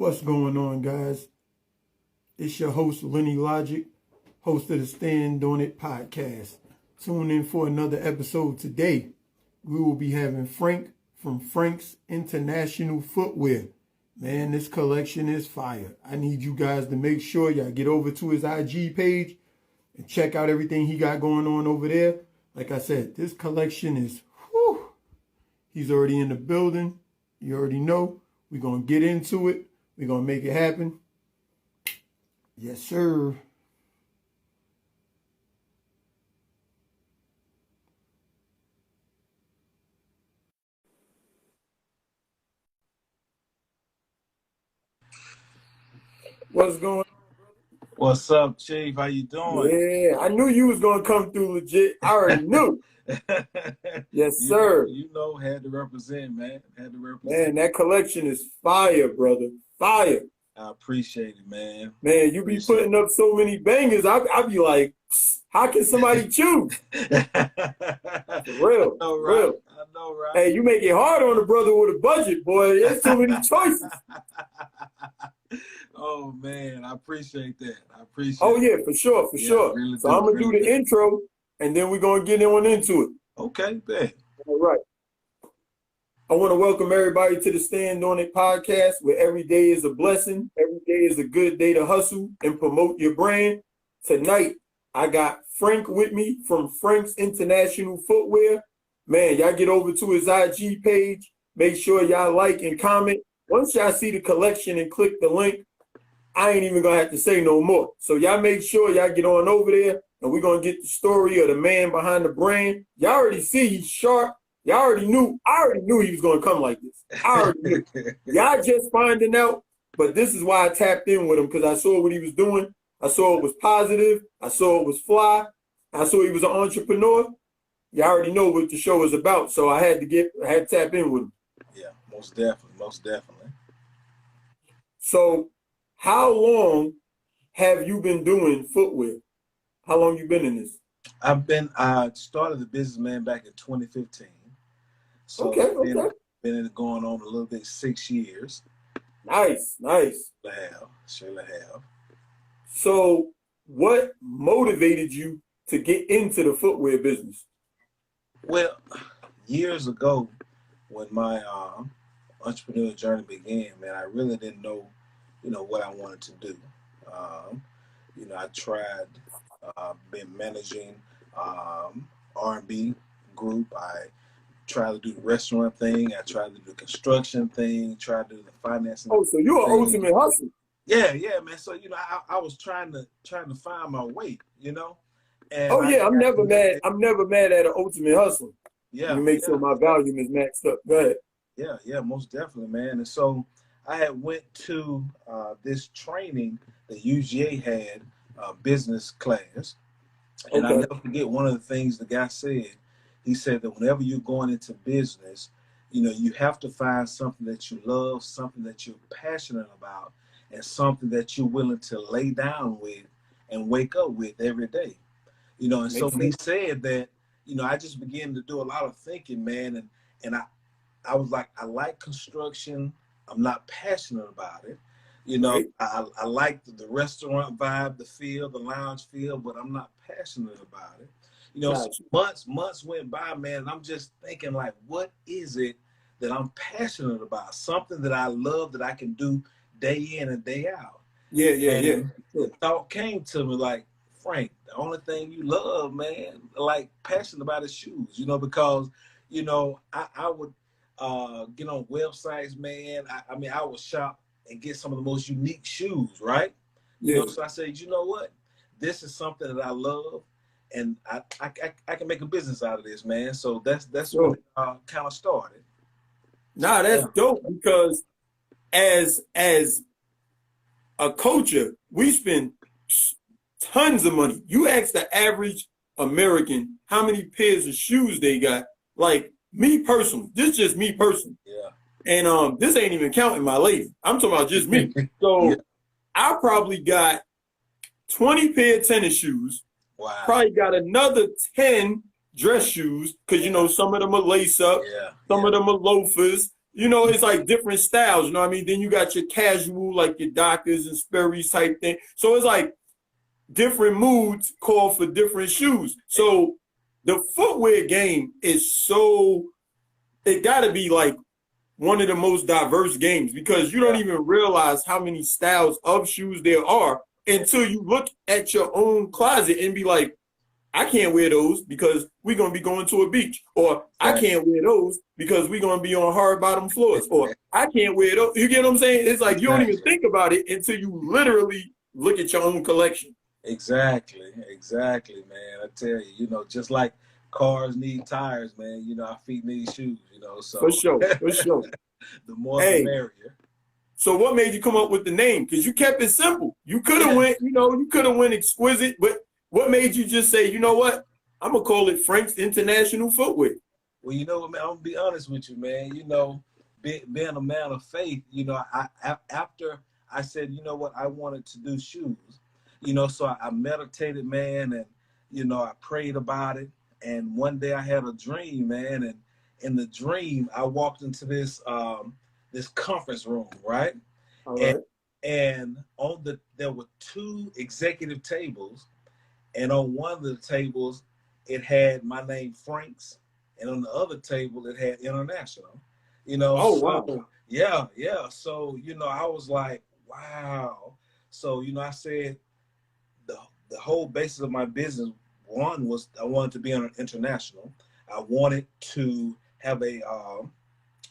What's going on, guys? It's your host, Lenny Logic, host of the Stand On It podcast. Tune in for another episode today. We will be having Frank from Frank's International Footwear. Man, this collection is fire. I need you guys to make sure y'all get over to his IG page and check out everything he got going on over there. Like I said, this collection is, whew. He's already in the building. You already know. We're going to get into it. We're going to make it happen. Yes, sir. What's going on? What's up, Chief? How you doing? Yeah, I knew you was going to come through legit. I already knew. Yes, sir. Had to represent, man. Had to represent. Man, that collection is fire, brother. Fire. I appreciate it, man. Man, you be putting up so many bangers. I be like, how can somebody choose? Real. I know, right? Real. I know, right? Hey, you make it hard on a brother with a budget, boy. There's too many choices. Oh, man. I appreciate that. Oh, yeah, for sure, for sure. Really so I'm going to do the intro, and then we're going to get on into it. Okay, bet. All right. I want to welcome everybody to the Stand On It podcast, where every day is a blessing. Every day is a good day to hustle and promote your brand. Tonight, I got Frank with me from Frank's International Footwear. Man, y'all get over to his IG page. Make sure y'all like and comment. Once y'all see the collection and click the link, I ain't even going to have to say no more. So y'all make sure y'all get on over there, and we're going to get the story of the man behind the brand. Y'all already see he's sharp. Y'all already knew. I already knew he was going to come like this. I already knew. Y'all just finding out, but this is why I tapped in with him, because I saw what he was doing. I saw it was positive. I saw it was fly. I saw he was an entrepreneur. Y'all already know what the show is about, so I had to tap in with him. Yeah, most definitely, most definitely. So, how long have you been doing footwear? How long you been in this? I started the business, man, back in 2015. So okay. Been in it going on a little bit, 6 years. Nice. Surely have. So what motivated you to get into the footwear business? Well, years ago, when my entrepreneurial journey began, man, I really didn't know, what I wanted to do. I tried been managing R&B group. I tried to do the restaurant thing. I tried to do the construction thing. Tried to do the financing. Oh, so you're an ultimate hustler. Yeah, man. So I was trying to find my way. And I'm never mad. I'm never mad at an ultimate hustler. Yeah, you make sure my volume is maxed up. Go ahead. Yeah, most definitely, man. And so I had went to this training that UGA had, business class. And I'll never forget one of the things the guy said. He said that whenever you're going into business, you have to find something that you love, something that you're passionate about, and something that you're willing to lay down with and wake up with every day. And so when he said that, I just began to do a lot of thinking, man. And I was like, I like construction. I'm not passionate about it. Right. I like the restaurant vibe, the feel, the lounge feel, but I'm not passionate about it. So months went by, man, and I'm just thinking, like, what is it that I'm passionate about? Something that I love that I can do day in and day out. Yeah. The thought came to me, like, Frank, the only thing you love, man, like passionate about is shoes, because, I would get on websites, man. I would shop and get some of the most unique shoes, right? So I said, you know what? This is something that I love, and I can make a business out of this, man. So that's what kind of started. Nah, that's dope, because as a culture, we spend tons of money. You ask the average American how many pairs of shoes they got. Like me personally, this is just me personally. Yeah. And this ain't even counting my lady. I'm talking about just me. So I probably got 20 pair of tennis shoes. Wow. Probably got another 10 dress shoes, because some of them are lace up, some of them are loafers, you know, it's like different styles, you know what I mean? Then you got your casual, like your Dockers and Sperry's type thing. So it's like different moods call for different shoes. So the footwear game is so, it got to be like one of the most diverse games because you don't even realize how many styles of shoes there are until you look at your own closet and be like, I can't wear those because we're going to be going to a beach. Or I can't wear those because we're going to be on hard bottom floors. Or I can't wear those. You get what I'm saying? It's like you don't even think about it until you literally look at your own collection. Exactly, man. I tell you, you know, just like cars need tires, man, you know, our feet need shoes, you know, so. For sure. The more the merrier. So what made you come up with the name? Because you kept it simple. You could have went, you know, you could have went exquisite, but what made you just say, you know what? I'm going to call it Frank's International Footwear. Well, you know what, man, I'm going to be honest with you, man. You know, being a man of faith, you know, after I said, you know what, I wanted to do shoes, you know, so I meditated, man, and, you know, I prayed about it. And one day I had a dream, man, and in the dream, I walked into this this conference room, right? All right. And there were two executive tables, and on one of the tables, it had my name, Frank's, and on the other table, it had International. You know, wow. Yeah. So, you know, I was like, wow. So, you know, I said the whole basis of my business, one was I wanted to be on an international. I wanted to have a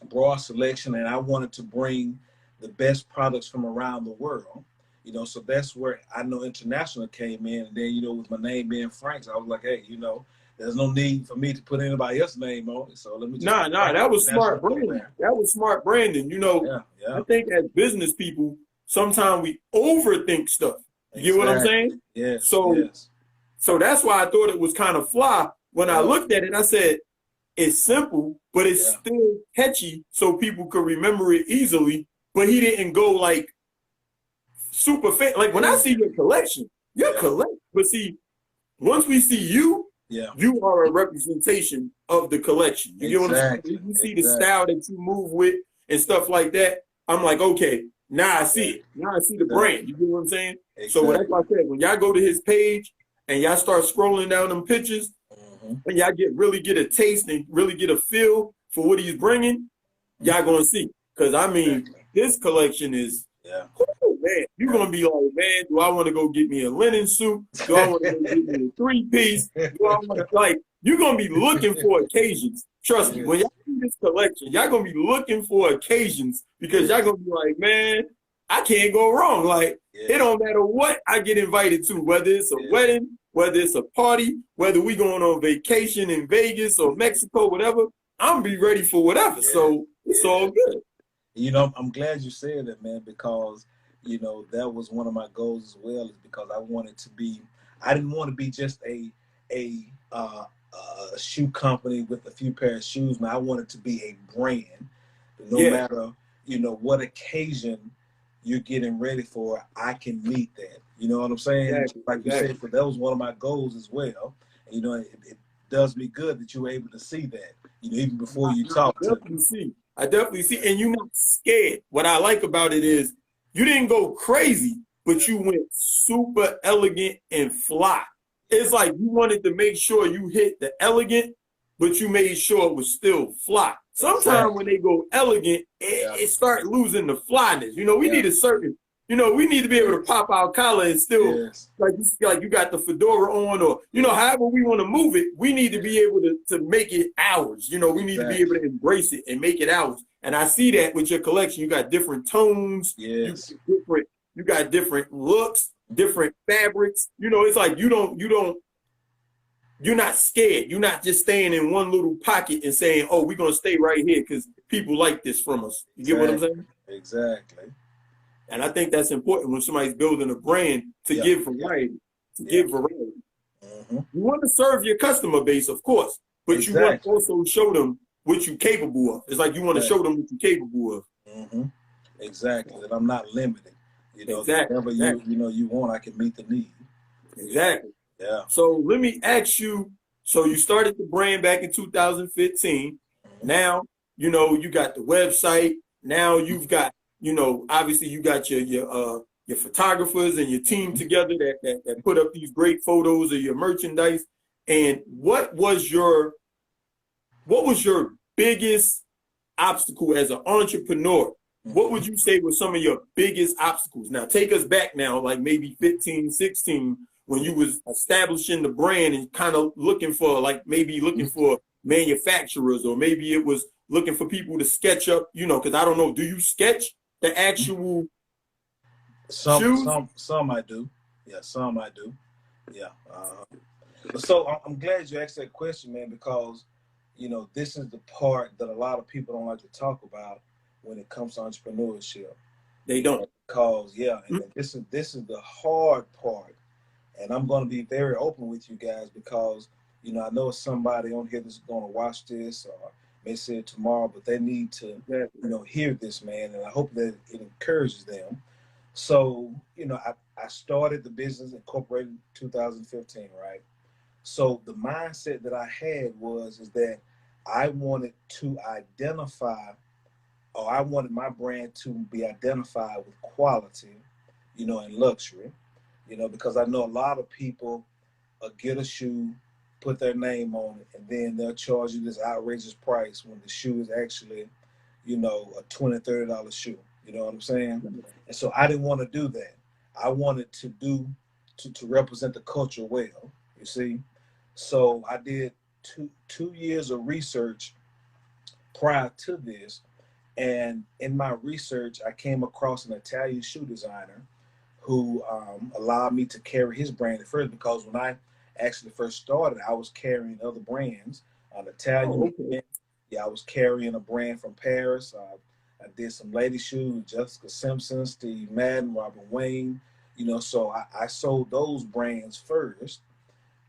broad selection, and I wanted to bring the best products from around the world. You know, so that's where I know International came in. And then, you know, with my name being Frank's, I was like, hey, you know, there's no need for me to put anybody else's name on it. So let me just that was smart branding. That was smart branding. You know, I think as business people, sometimes we overthink stuff. You get what I'm saying? Yes. So that's why I thought it was kind of fly. When I looked at it, I said, it's simple, but it's still catchy so people could remember it easily. But he didn't go like super fan. Like when I see your collection, but see, once we see you, you are a representation of the collection. You get what I'm saying? You see the style that you move with and stuff like that. I'm like, okay, now I see it. Now I see the brand. You get what I'm saying? So that's why I said, when y'all go to his page and y'all start scrolling down them pictures, and y'all really get a taste and really get a feel for what he's bringing, y'all gonna see. Because I mean, this collection is, man, you're gonna be like, man, do I want to go get me a linen suit? Do I want to go get me a 3-piece? Do I want to, like, you're gonna be looking for occasions. Trust me, when y'all see this collection, y'all gonna be looking for occasions because y'all gonna be like, man, I can't go wrong. Like, it don't matter what I get invited to, whether it's a wedding, whether it's a party, whether we going on vacation in Vegas or Mexico, whatever, I'm gonna be ready for whatever. So it's all good. You know, I'm glad you said that, man, because, you know, that was one of my goals as well, is because I didn't want to be just a shoe company with a few pairs of shoes, man. I wanted to be a brand. No matter, you know, what occasion you're getting ready for, I can meet that. You know what I'm saying? You said, but that was one of my goals as well. And, you know, it does me good that you were able to see that, you know, even before you talk to me. I definitely see. And you're not scared. What I like about it is you didn't go crazy, but you went super elegant and fly. It's like you wanted to make sure you hit the elegant, but you made sure it was still fly. Sometimes when they go elegant, it start losing the flyness. You know, we need a certain, you know, we need to be able to pop our collar and still, like you got the fedora on, or, you know, however we want to move it, we need to be able to make it ours. You know, we need to be able to embrace it and make it ours. And I see that with your collection. You got different tones, you got different looks, different fabrics. You know, it's like you're not scared. You're not just staying in one little pocket and saying, oh, we're going to stay right here because people like this from us. You get what I'm saying? Exactly. And I think that's important when somebody's building a brand to give variety, give variety. You want to serve your customer base, of course, but you want to also show them what you're capable of. It's like you want to show them what you're capable of. Exactly. That I'm not limited. You know, whatever you want, I can meet the need. Exactly. Yeah. So let me ask you, so you started the brand back in 2015. Now you know, you got the website. Now you've got, you know, obviously you got your photographers and your team together that put up these great photos of your merchandise. And what was your biggest obstacle as an entrepreneur? What would you say were some of your biggest obstacles? Now take us back now, like maybe 15, 16, when you was establishing the brand and kind of looking for manufacturers, or maybe it was looking for people to sketch up, you know, because I don't know, do you sketch the actual shoes? Some I do. Yeah, some I do. Yeah. So I'm glad you asked that question, man, because, you know, this is the part that a lot of people don't like to talk about when it comes to entrepreneurship. They don't. Because, and this is the hard part. And I'm going to be very open with you guys because, you know, I know somebody on here that's going to watch this or may say it tomorrow, but they need to, you know, hear this, man. And I hope that it encourages them. So, you know, I started the business incorporated in 2015, right? So the mindset that I had is that I wanted to identify, or I wanted my brand to be identified with quality, you know, and luxury, you know, because I know a lot of people get a shoe, put their name on it, and then they'll charge you this outrageous price when the shoe is actually, you know, a $20, $30 shoe. You know what I'm saying? And so I didn't want to do that. I wanted to represent the culture well, you see? So I did two years of research prior to this. And in my research, I came across an Italian shoe designer who allowed me to carry his brand at first, because when I actually first started, I was carrying other brands, an Italian brand. Yeah, I was carrying a brand from Paris. I did some lady shoes, Jessica Simpson, Steve Madden, Robin Wayne, you know, so I sold those brands first.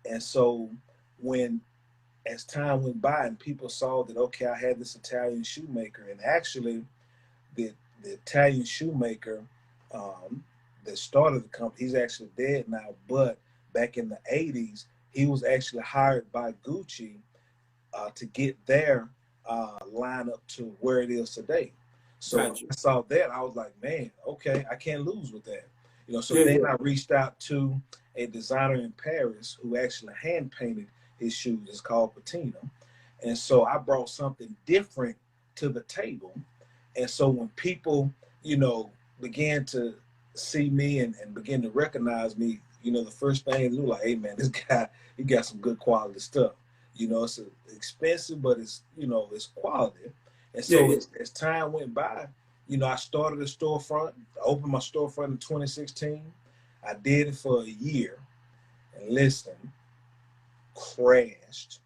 And so as time went by and people saw that, okay, I had this Italian shoemaker, and actually the Italian shoemaker that started the company, he's actually dead now, but back in the 80s, he was actually hired by Gucci to get their line up to where it is today. So Gotcha. I saw that, I was like, man, okay, I can't lose with that. You know, so then I reached out to a designer in Paris who actually hand painted his shoes. It's called Patina. And so I brought something different to the table. And so when people, you know, began to see me and begin to recognize me, you know, the first thing they were like, hey man, this guy, he got some good quality stuff. You know, it's expensive, but it's, you know, it's quality. And so as time went by, you know, I started a storefront. I opened my storefront in 2016. I did it for a year. And listen, crashed.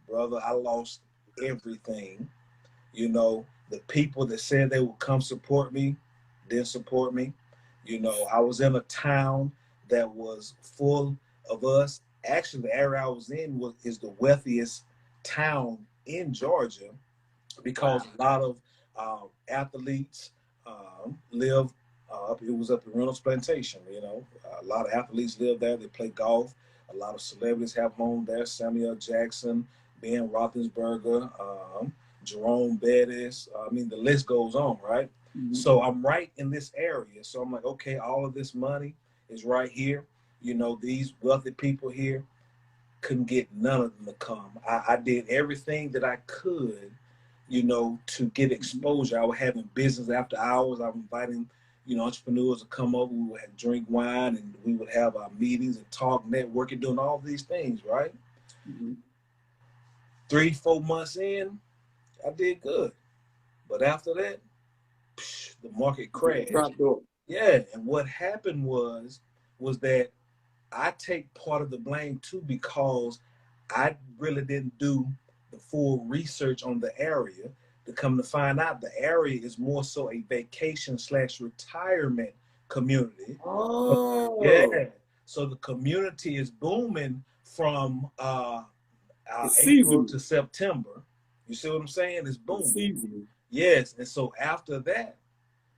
Brother, I lost everything. You know, the people that said they would come support me didn't support me. You know, I was in a town that was full of us. Actually, the area I was in is the wealthiest town in Georgia, because a lot of athletes live it was up in Reynolds Plantation. You know, a lot of athletes live there. They play golf. A lot of celebrities have homes there. Samuel Jackson, Ben Roethlisberger, Jerome Bettis. I mean, the list goes on, right? Mm-hmm. So I'm right in this area. So I'm like, okay, all of this money is right here. You know, these wealthy people here couldn't get none of them to come. I did everything that I could, you know, to get exposure. I was having business after hours. I was inviting, you know, entrepreneurs to come over. We would have drink wine, and we would have our meetings and talk, networking, doing all these things, right? Mm-hmm. 3-4 months in, I did good. But after that, the market crashed. Yeah, and what happened was that I take part of the blame too, because I really didn't do the full research on the area. To come to find out, the area is more so a vacation/retirement community. Oh, yeah. So the community is booming from April to September. You see what I'm saying? It's booming. Yes, and so after that,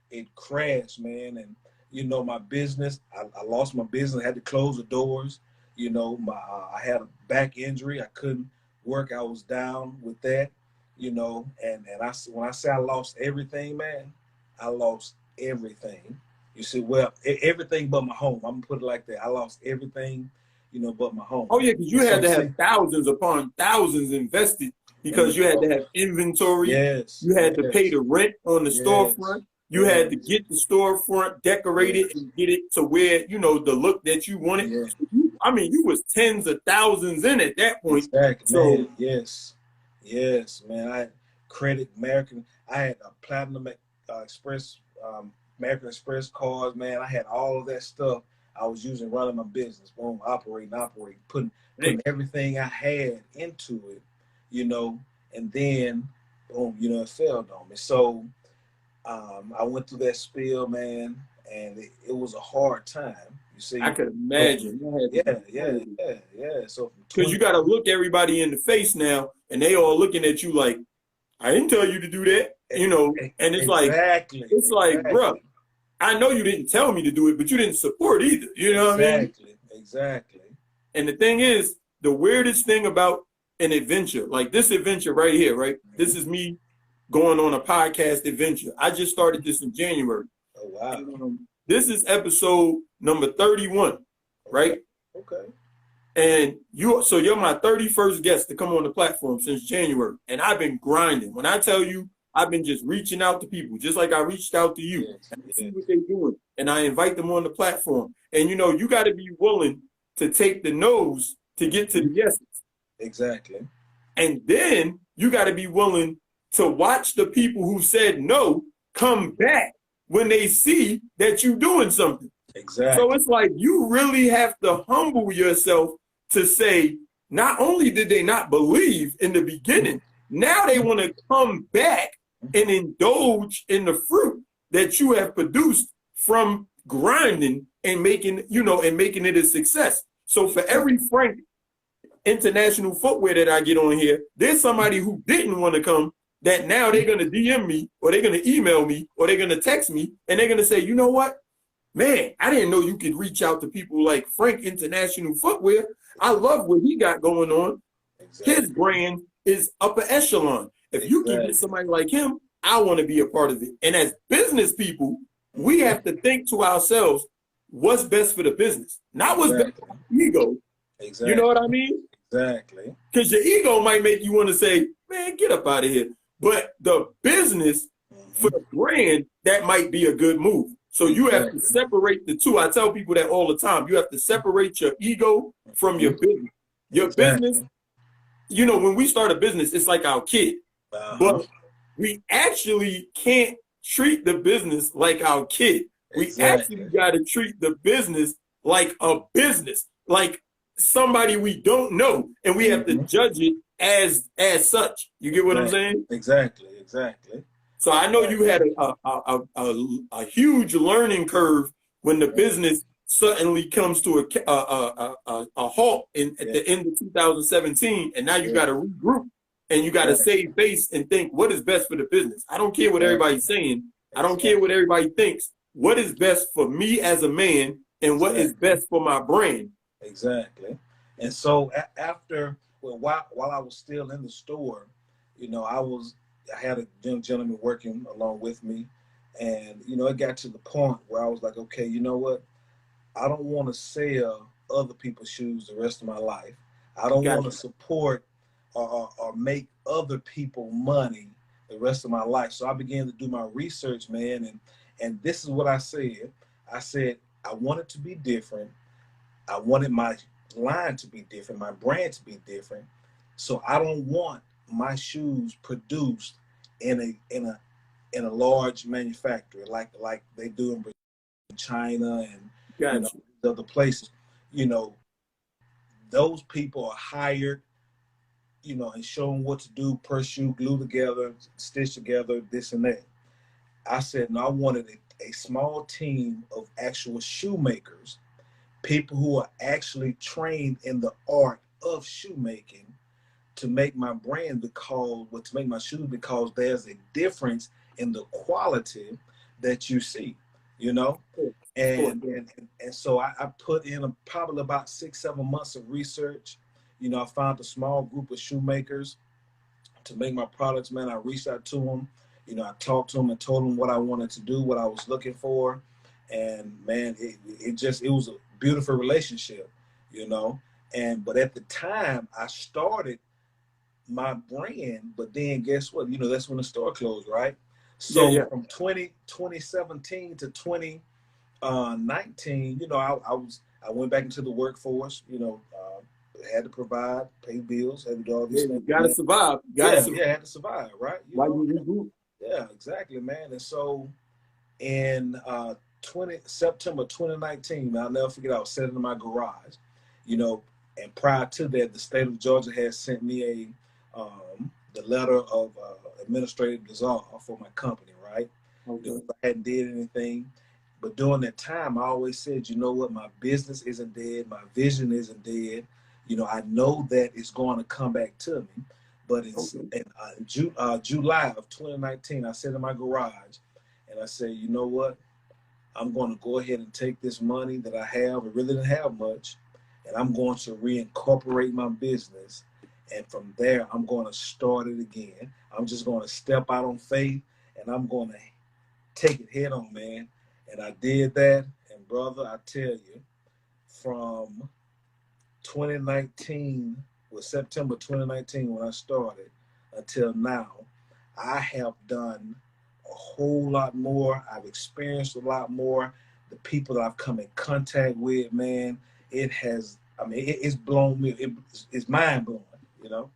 it crashed, man. And you know, my business, I lost my business. I had to close the doors. You know, I had a back injury. I couldn't work. I was down with that. you know, and when I say I lost everything, man, I lost everything. You see, well, everything but my home. I'm gonna put it like that. I lost everything, you know, but my home. Oh yeah, because you And had so to have see, thousands upon thousands invested in the because you had to have stores. inventory. Yes, You had to pay yes, the rent on the yes, storefront. You had to yes, get the storefront decorated yes, and get it to where, you know, the look that you wanted. yeah. So I mean, you was tens of thousands in at that point. Exactly, man. So Yes, yes, man. I had credit American. I had a Platinum Express, American Express cards, man. I had all of that stuff I was using running my business, boom, operating, putting hey, everything I had into it, you know, and then boom, you know, it failed on me. So I went through that spiel, man, and it was a hard time. You I see, could so imagine that had to be yeah, yeah, horrible. yeah, yeah. So from Because 20. you got to look everybody in the face now, and they all looking at you like, I didn't tell you to do that, you know. And Exactly, it's like, bruh, exactly, I know you didn't tell me to do it, but you didn't support either. You know what I mean? exactly, exactly. And the thing is, the weirdest thing about an adventure, like this adventure right here, right? This Mhm. is me going on a podcast adventure. I just started this in January. Oh wow. And this is episode number 31, Okay, right? okay. And you're my 31st guest to come on the platform since January. And I've been grinding. When I tell you, I've been just reaching out to people, just like I reached out to you. Yes, And I see yes, what they're doing. And I invite them on the platform. And you know, you got to be willing to take the no's to get to the yeses. exactly, And then you got to be willing to watch the people who said no come back when they see that you're doing something. So exactly. it's like you really have to humble yourself to say, not only did they not believe in the beginning, now they want to come back and indulge in the fruit that you have produced from grinding and making, you know, and making it a success. So for every Frank International Footwear that I get on here, there's somebody who didn't want to come that now they're going to DM me or they're going to email me or they're going to text me and they're going to say, you know what? Man, I didn't know you could reach out to people like Frank International Footwear. I love what he got going on. His Exactly, brand is upper echelon. If you can get exactly. somebody like him, I want to be a part of it. And as business people, we Mhm. have to think to ourselves, what's best for the business? Not what's best Exactly, for the ego. You know what I exactly, mean? exactly. Because your ego might make you want to say, man, get up out of here. But the business for Hmm. the brand, that might be a good move. So you have to Exactly, separate the two. I tell people that all the time. You have to separate your ego from your hmm. business. Your business, Exactly. you know, when we start a business, it's like our kid. Uh-huh. But we actually can't treat the business like our kid. We actually Exactly. got to treat the business like a business, like somebody we don't know, and we have to Hmm. judge it as such. You get what I'm Exactly. saying? Exactly. Exactly. So I know you had Exactly. a huge learning curve when the business suddenly comes to a halt at Yeah. the end of 2017, and now you Yeah. got to regroup and you got to Exactly. save face and think what is best for the business. I don't care what Exactly. everybody's saying. I don't care what Exactly. everybody thinks. What is best for me as a man, and what is Exactly. best for my brand? Exactly. And so after, well, while I was still in the store, you know, I had a young gentleman working along with me, and you know, it got to the point where I was like, okay, you know what? I don't want to sell other people's shoes the rest of my life. I don't want to Gotcha. support or make other people money the rest of my life. So I began to do my research, man, and this is what I said. I said I want it to be different. I wanted my line to be different, my brand to be different. So I don't want my shoes produced in a large manufacturer like they do in China and you know Gotcha. other places. You know, those people are hired, you know, and shown what to do per shoe, glue together, stitch together, this and that. I said, no, I wanted a small team of actual shoemakers, people who are actually trained in the art of shoemaking to make my brand because, well, to make my shoes because there's a difference in the quality that you see, you know? Of course. And and so I put in probably about 6, 7 months of research. You know, I found a small group of shoemakers, to make my products, man, I reached out to them. You know, I talked to them and told them what I wanted to do, what I was looking for. And man, it was a beautiful relationship, you know. But at the time I started my brand, but then guess what? You know, that's when the store closed, right? So from 2017 to 2019, you know, I went back into the workforce, you know, had to provide, pay bills, had to do all these things. You gotta survive. Had to survive, right? Why you regroup? Yeah, exactly, man. And so in September 2019, man, I'll never forget, I was sitting in my garage, you know, and prior to that, the state of Georgia had sent me the letter of administrative dissolve for my company, right? Okay. I hadn't did anything. But during that time, I always said, you know what, my business isn't dead, my vision isn't dead. You know, I know that it's going to come back to me. But in July of 2019, I sat in my garage and I said, you know what, I'm going to go ahead and take this money that I have, I really didn't have much, and I'm going to reincorporate my business. And from there, I'm going to start it again. I'm just going to step out on faith, and I'm going to take it head on, man. And I did that. And brother, I tell you, from 2019, September 2019 when I started, until now, I have done a whole lot more. I've experienced a lot more. The people that I've come in contact with, man, it's blown me. It's mind blowing, you know?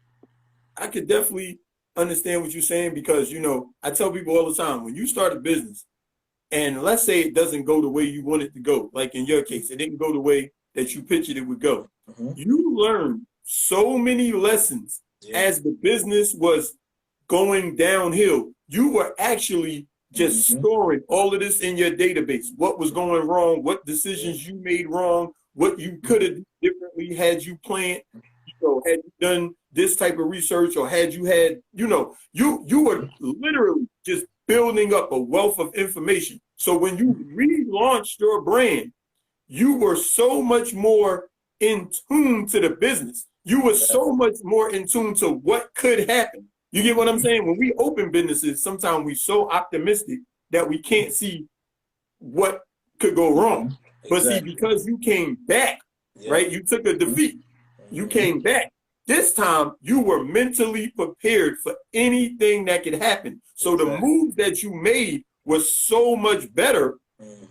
I could definitely understand what you're saying because, you know, I tell people all the time, when you start a business and let's say it doesn't go the way you want it to go, like in your case, it didn't go the way that you pictured it would go. You learn so many lessons as the business was going downhill. You were actually just storing all of this in your database. What was going wrong, what decisions you made wrong, what you could have done differently had you planned, you know, had you done this type of research, or had you had, you know, you were literally just building up a wealth of information. So when you relaunched your brand, you were so much more in tune to the business. You were so much more in tune to what could happen. You get what I'm saying? When we open businesses, sometimes we're so optimistic that we can't see what could go wrong. But see, because you came back, right? You took a defeat. You came back. This time, you were mentally prepared for anything that could happen. So the moves that you made was so much better.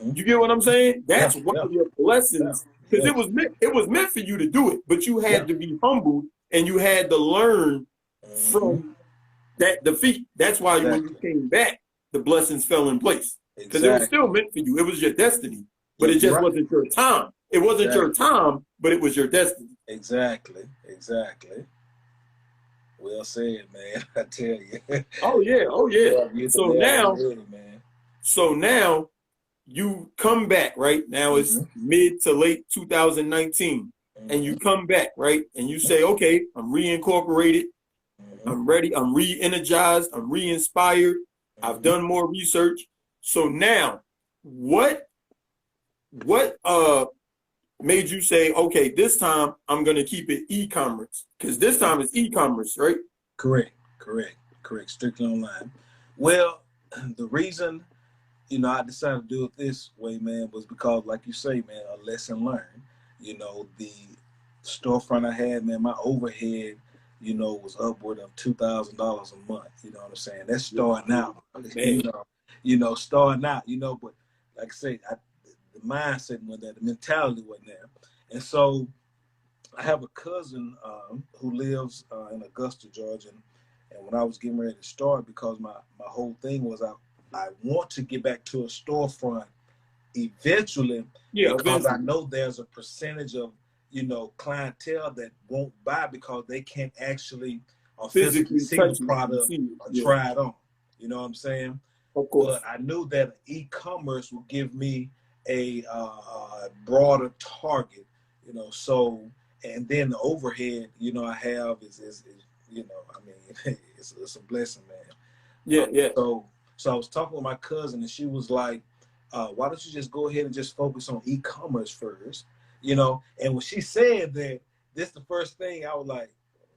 You get what I'm saying? That's one of your blessings, because it was meant for you to do it, but you had to be humbled and you had to learn from that defeat. That's why when you came back, the blessings fell in place, because it was still meant for you. It was your destiny, but it just wasn't your time. It wasn't your time, but it was your destiny. Exactly. Well said, man. I tell you. Oh yeah. So now you come back, right? Now it's mid to late 2019, and you come back, right? And you say, okay, I'm reincorporated. I'm ready. I'm re-energized. I'm re-inspired. I've done more research. So now, what made you say, okay, this time I'm going to keep it e-commerce? Because this time it's e-commerce, right? Correct. Strictly online. Well, the reason, you know, I decided to do it this way, man, was because, like you say, man, a lesson learned. You know, the storefront I had, man, my overhead, you know, was upward of $2,000 a month. You know what I'm saying? That's starting out. Starting out, you know, but like I say, the mindset wasn't there, the mentality wasn't there. And so I have a cousin who lives in Augusta, Georgia. And when I was getting ready to start, because my whole thing was I want to get back to a storefront eventually, because I know there's a percentage of, you know, clientele that won't buy because they can't actually physically see the product or try it on. You know what I'm saying? Of course. But I knew that e-commerce would give me a broader target, you know. So, and then the overhead, you know, I have is you know, I mean, it's a blessing, man. So I was talking with my cousin, and she was like, why don't you just go ahead and just focus on e-commerce first, you know? And when she said that, this the first thing I was like,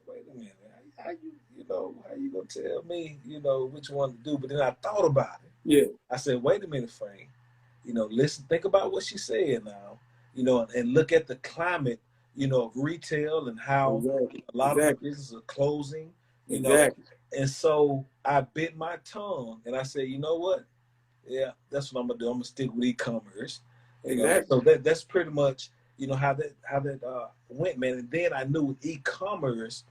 wait a minute, how you how you gonna tell me, which one to do? But then I thought about it. Yeah. I said, wait a minute, Frank. Listen, think about what she said now. And look at the climate, of retail and how a lot of the businesses are closing. And so I bit my tongue and I said, you know what? Yeah, that's what I'm gonna do. I'm gonna stick with e-commerce. So that's pretty much how that went, man. And then I knew with e-commerce,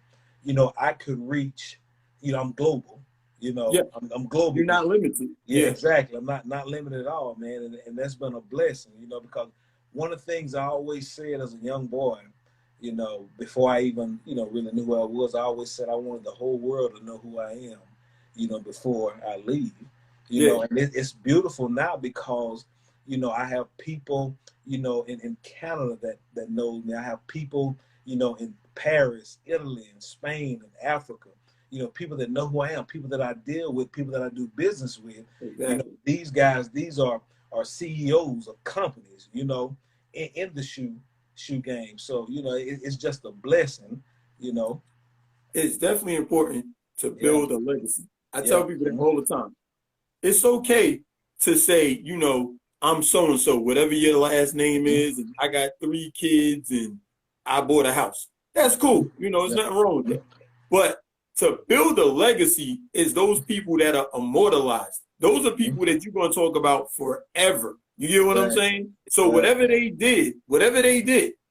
I could reach. I'm global. I'm global. You're not limited. Yeah, exactly. I'm not limited at all, man. And that's been a blessing, because one of the things I always said as a young boy, before I even really knew who I was, I always said I wanted the whole world to know who I am, before I leave. And it's beautiful now because, I have people, in Canada that know me. I have people, in Paris, Italy, and Spain, and Africa, people that know who I am, people that I deal with, people that I do business with. These guys, these are CEOs of companies, in the shoe game. So, it's just a blessing, It's definitely important to build a legacy. I tell people that all the time. It's okay to say, I'm so-and-so, whatever your last name is, and I got 3 kids and I bought a house. That's cool. There's nothing wrong with that. But to build a legacy is those people that are immortalized. Those are people that you're going to talk about forever. You get what I'm saying? So whatever they did.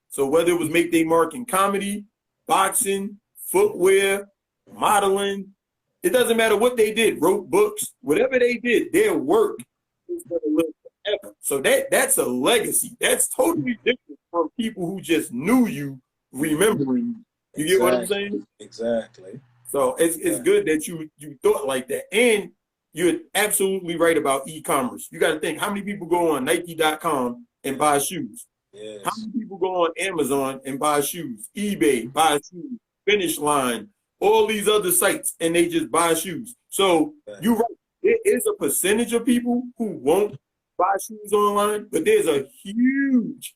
So whether it was make their mark in comedy, boxing, footwear, modeling, it doesn't matter what they did, wrote books, whatever they did, their work is going to live forever. So that's a legacy. That's totally different from people who just knew you, remembering you. You get what I'm saying? Exactly. So it's good that you thought like that. And you're absolutely right about e-commerce. You got to think, how many people go on Nike.com and buy shoes? Yes. How many people go on Amazon and buy shoes? eBay, buy shoes, Finish Line, all these other sites, and they just buy shoes. So you're right. There is a percentage of people who won't buy shoes online, but there's a huge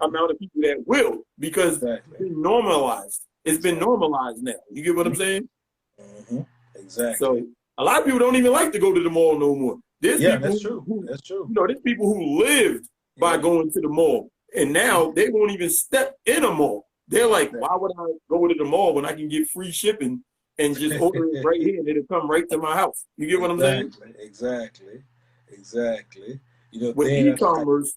amount of people that will, because it's been normalized. It's been normalized now. You get what I'm saying? Exactly. So a lot of people don't even like to go to the mall no more. There's people that's true. That's true. There's people who lived by going to the mall, and now they won't even step in a mall. They're like, why would I go to the mall when I can get free shipping and just order it right here and it'll come right to my house? You get what I'm saying? Exactly. With e-commerce,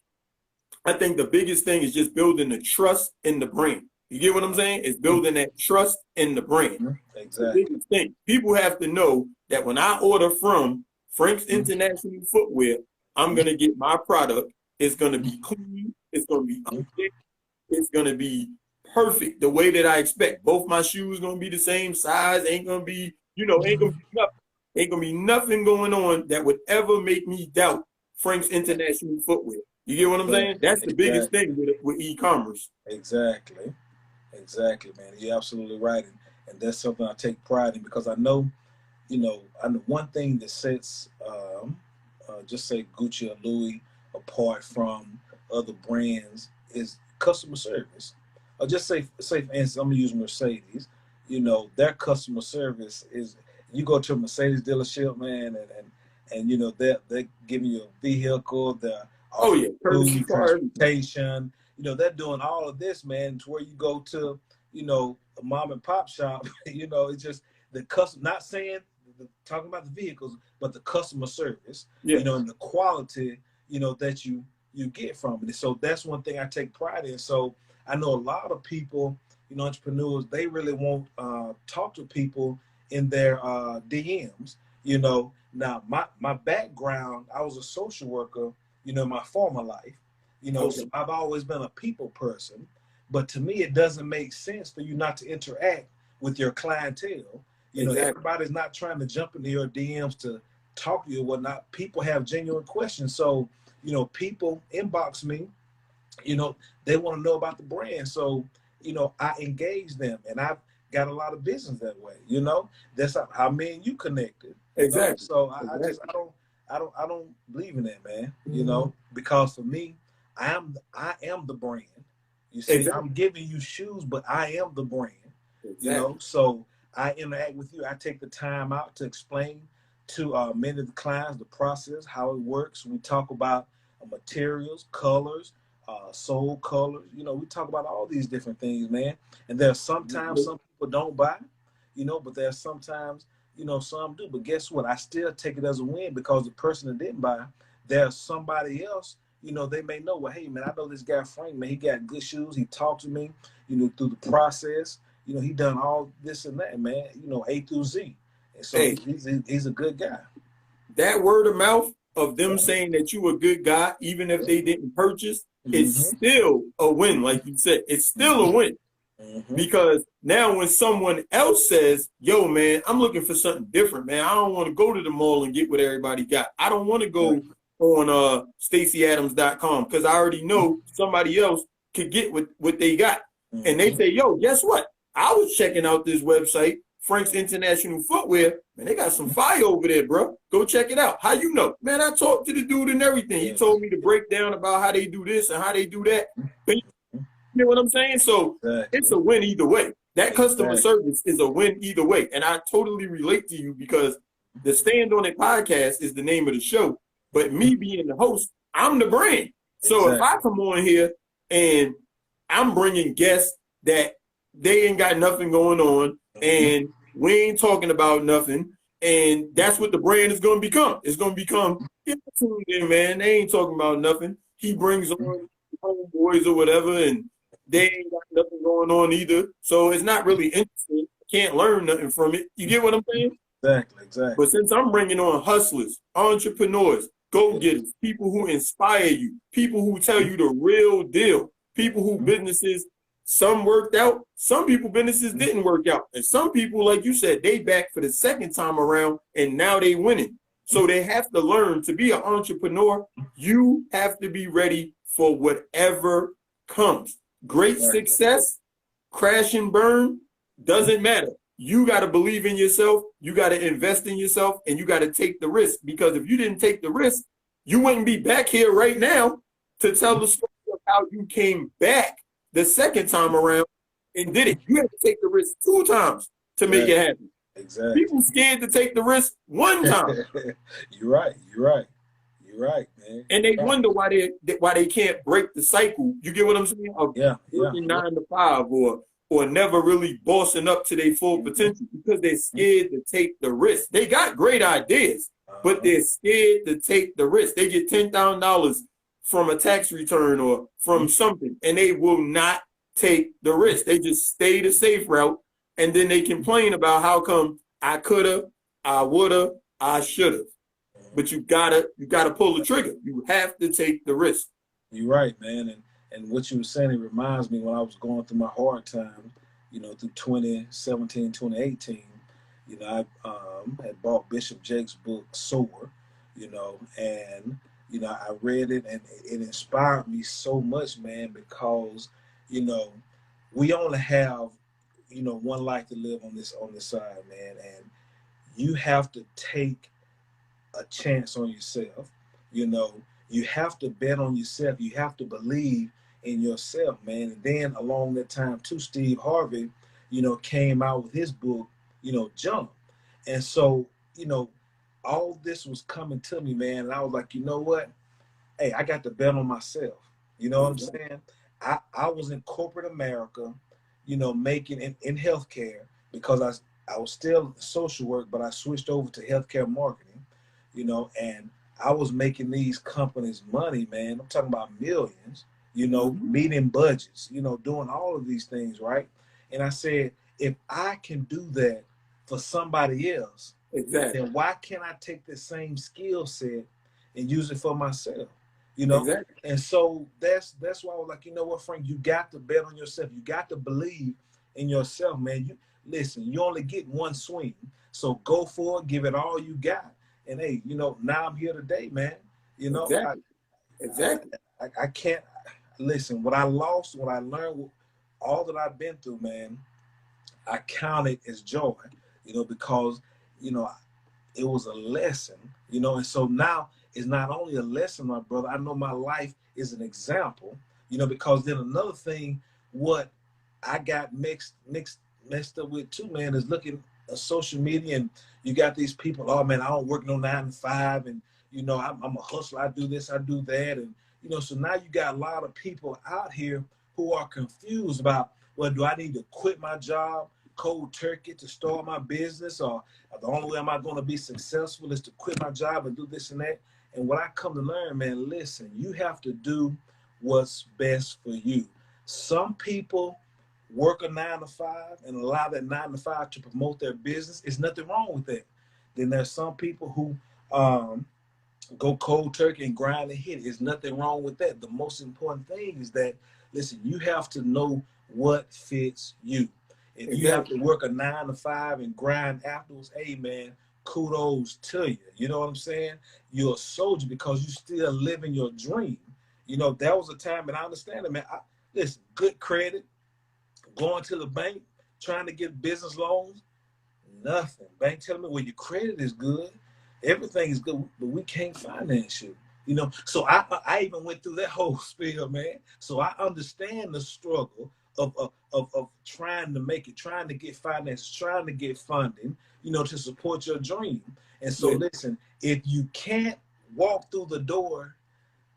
I think the biggest thing is just building the trust in the brand. You get what I'm saying? It's building that trust in the brand. Exactly. The biggest thing. People have to know that when I order from Frank's International Footwear, I'm going to get my product. It's going to be clean. It's going to be updated. It's going to be perfect the way that I expect. Both my shoes going to be the same size. Ain't going to be, ain't going to be nothing. Ain't going to be nothing going on that would ever make me doubt Frank's International Footwear. You get what I'm saying? That's the biggest thing with e-commerce. Exactly, man. You're absolutely right. And that's something I take pride in, because I know, I know one thing that sets, just say Gucci or Louis apart from other brands is customer service. Or just say for instance, I'm gonna use Mercedes. Their customer service is, you go to a Mercedes dealership, man, and they're giving you a vehicle, they're offering food, transportation. They're doing all of this, man, to where you go to, a mom and pop shop. It's just the customer. Not saying talking about the vehicles, but the customer service. And the quality, that you get from it. So that's one thing I take pride in. So I know a lot of people, entrepreneurs, they really won't talk to people in their DMs. Now my background, I was a social worker, in my former life. So I've always been a people person. But to me, it doesn't make sense for you not to interact with your clientele. Everybody's not trying to jump into your DMs to talk to you or whatnot. People have genuine questions. So, people inbox me, they want to know about the brand. So, I engage them, and I've got a lot of business that way. That's how me and you connected. Exactly. So I don't believe in that, man. Because for me, I am the brand. You see, I'm giving you shoes, but I am the brand. So I interact with you. I take the time out to explain to many of the clients the process, how it works. We talk about materials, colors, sole colors. You know, we talk about all these different things, man. And there's sometimes some people don't buy, you know, but there's sometimes, you know, some do. But guess what? I still take it as a win because the person that didn't buy, there's somebody else, you know, they may know, well, hey, man, I know this guy Frank, man, he got good shoes. He talked to me, you know, through the process. You know, he done all this and that, man, you know, A through Z. And so Hey, he's a good guy. that word of mouth of them saying that you a good guy, even if they didn't purchase, is still a win. Like you said, it's still a win. Because now when someone else says, yo, man, I'm looking for something different, man. I don't want to go to the mall and get what everybody got. I don't want to go on StaceyAdams.com because I already know somebody else could get what they got. And they say, yo, guess what? I was checking out this website, Frank's International Footwear, man, they got some fire over there, bro. Go check it out. How you know? Man, I talked to the dude and everything. He told me to break down about how they do this and how they do that. You know what I'm saying? So it's a win either way. That customer service is a win either way. And I totally relate to you because the Stand On It podcast is the name of the show. But me being the host, I'm the brand. So if I come on here and I'm bringing guests that they ain't got nothing going on and we ain't talking about nothing, and that's what the brand is going to become. It's going to become, tuned in, man. They ain't talking about nothing. He brings on homeboys or whatever, and they ain't got nothing going on either. So it's not really interesting. Can't learn nothing from it. You get what I'm saying? Exactly. But since I'm bringing on hustlers, entrepreneurs, go-getters, people who inspire you, people who tell you the real deal, people who businesses, some worked out, some people businesses didn't work out. And some people, like you said, they back for the second time around and now they winning. So they have to learn to be an entrepreneur. You have to be ready for whatever comes. Great success, crash and burn, doesn't matter. You got to believe in yourself. You got to invest in yourself and you got to take the risk, because if you didn't take the risk, you wouldn't be back here right now to tell the story of how you came back the second time around and did it. You had to take the risk 2 times to make it happen. Exactly. People scared to take the risk 1 time. You're right, man. And they wonder why they can't break the cycle. You get what I'm saying? Of working 9 to 5 or never really bossing up to their full potential, because they're scared to take the risk. They got great ideas, but they're scared to take the risk. They get $10,000 from a tax return or from something, and they will not take the risk. They just stay the safe route, and then they complain about how come I coulda, I woulda, I shoulda. But you gotta pull the trigger. You have to take the risk. You're right, man. And what you were saying, it reminds me when I was going through my hard time, you know, through 2017, 2018, you know, I had bought Bishop Jake's book, Soar, you know, and, you know, I read it and it inspired me so much, man, because, you know, we only have, you know, one life to live on this side, man. And you have to take a chance on yourself. You know, you have to bet on yourself. You have to believe in yourself, man. And then along that time too, Steve Harvey, you know, came out with his book, you know, Jump. And so, you know, all this was coming to me, man. And I was like, you know what? Hey, I got to bet on myself. You know what I'm saying? I was in corporate America, you know, making in healthcare, because I was still social work, but I switched over to healthcare marketing, you know, and I was making these companies money, man. I'm talking about millions, you know, meeting budgets, you know, doing all of these things, right? And I said, if I can do that for somebody else, then why can't I take the same skill set and use it for myself? You know, and so that's why I was like, you know what, Frank, you got to bet on yourself. You got to believe in yourself, man. You listen, you only get one swing, so go for it, give it all you got. And hey, you know, now I'm here today, man. You know, I can't listen. What I lost, what I learned, all that I've been through, man, I count it as joy. You know, because you know, it was a lesson. You know, and so now it's not only a lesson, my brother. I know my life is an example. You know, because then another thing, what I got messed up with too, man, is looking social media, and you got these people, oh man, I don't work no 9 to 5, and I'm a hustler, I do this, I do that, and so now you got a lot of people out here who are confused about, well, do I need to quit my job cold turkey to start my business, or the only way am I going to be successful is to quit my job and do this and that? And what I come to learn, man, listen, you have to do what's best for you. Some people work a 9 to 5 and allow that 9 to 5 to promote their business. There's nothing wrong with that. Then there's some people who go cold turkey and grind and hit. There's nothing wrong with that. The most important thing is that, listen, you have to know what fits you. If you have to work a 9 to 5 and grind afterwards, hey man, kudos to you. You know what I'm saying? You're a soldier because you're still living your dream. There was a time, and I understand it, man. Listen, good credit, going to the bank, trying to get business loans, nothing. Bank telling me, well, your credit is good, everything is good, but we can't finance you. So I even went through that whole spiel, man. So I understand the struggle of trying to make it, trying to get finances, trying to get funding, to support your dream. And so listen, if you can't walk through the door,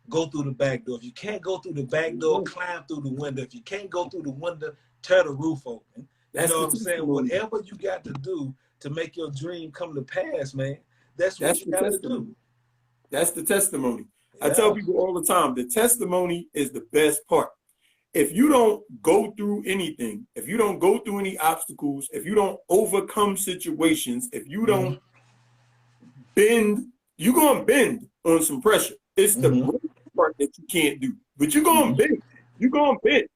go through the back door. If you can't go through the back door, climb through the window. If you can't go through the window, tear the roof open. You know what I'm saying? Whatever you got to do to make your dream come to pass, man, that's what you got to do. That's the testimony. Yeah. I tell people all the time, the testimony is the best part. If you don't go through anything, if you don't go through any obstacles, if you don't overcome situations, if you don't bend, you're going to bend on some pressure. It's the part that you can't do, but you're going to bend. You're going to bend.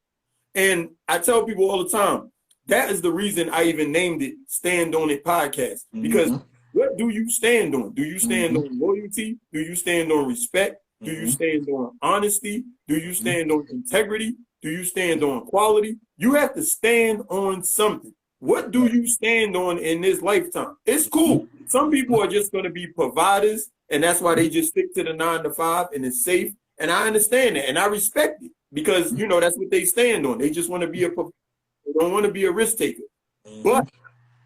And I tell people all the time, that is the reason I even named it Stand On It Podcast, because what do you stand on? Do you stand on loyalty? Do you stand on respect? Do you stand on honesty? Do you stand on integrity? Do you stand on quality? You have to stand on something. What do you stand on in this lifetime? It's cool. Some people are just going to be providers, and that's why they just stick to the 9 to 5 and it's safe. And I understand that, and I respect it because, that's what they stand on. They just want to be they don't want to be a risk taker. But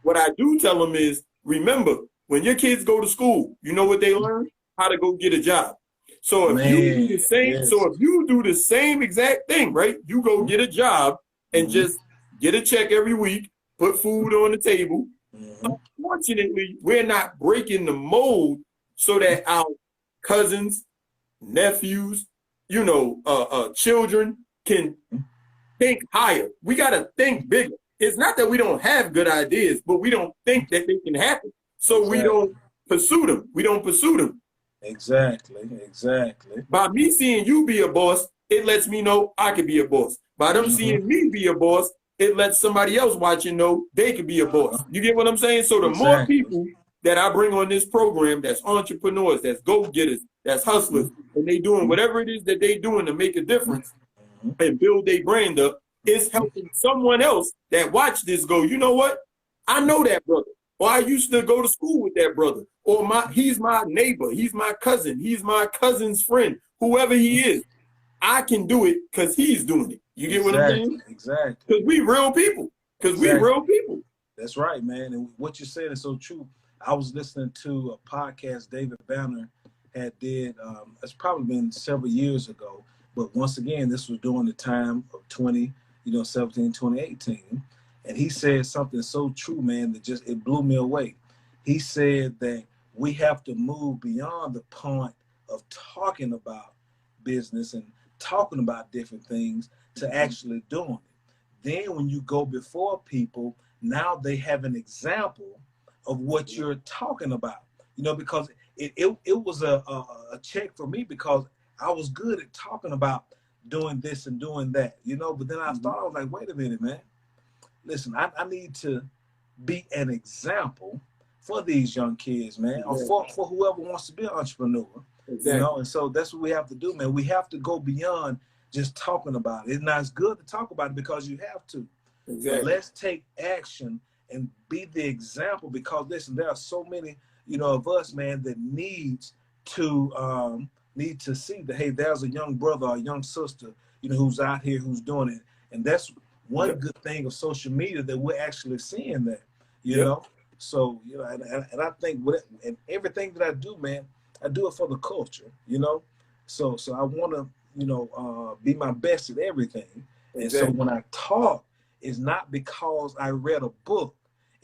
what I do tell them is, remember, when your kids go to school, you know what they learn? How to go get a job. So if you do the same, if you do the same exact thing, right? You go get a job and just get a check every week, put food on the table. Unfortunately, we're not breaking the mold so that our cousins, nephews, children can think higher. We got to think bigger. It's not that we don't have good ideas, but we don't think that they can happen. So we don't pursue them. Exactly. By me seeing you be a boss, it lets me know I could be a boss. By them seeing me be a boss, it lets somebody else watching know they could be a boss. You get what I'm saying? So the more people that I bring on this program, that's entrepreneurs, that's go-getters, that's hustlers, and they doing whatever it is that they doing to make a difference and build their brand up, it's helping someone else that watch this go, you know what? I know that brother. Or I used to go to school with that brother. Or he's my neighbor. He's my cousin. He's my cousin's friend. Whoever he is, I can do it because he's doing it. You get what I'm saying? Exactly. Because we real people. We real people. That's right, man. And what you said is so true. I was listening to a podcast David Banner did. It's probably been several years ago. But once again, this was during the time of 2017, 2018. And he said something so true, man, that it blew me away. He said that we have to move beyond the point of talking about business and talking about different things to actually doing it. Then when you go before people, now they have an example of what you're talking about, because it was a check for me because I was good at talking about doing this and doing that, but then I thought, I was like, wait a minute, man. Listen, I need to be an example for these young kids, man, or for whoever wants to be an entrepreneur, and so that's what we have to do, man. We have to go beyond just talking about it. It's not as good to talk about it because you have to. But let's take action and be the example because, listen, there are so many, of us, man, that need to see that, hey, there's a young brother or a young sister, who's out here, who's doing it. And that's one good thing of social media that we're actually seeing that, you know. So, you know, and I think and everything that I do, man, I do it for the culture, you know. So I want to, you know, be my best at everything. Exactly. And so when I talk, it's not because I read a book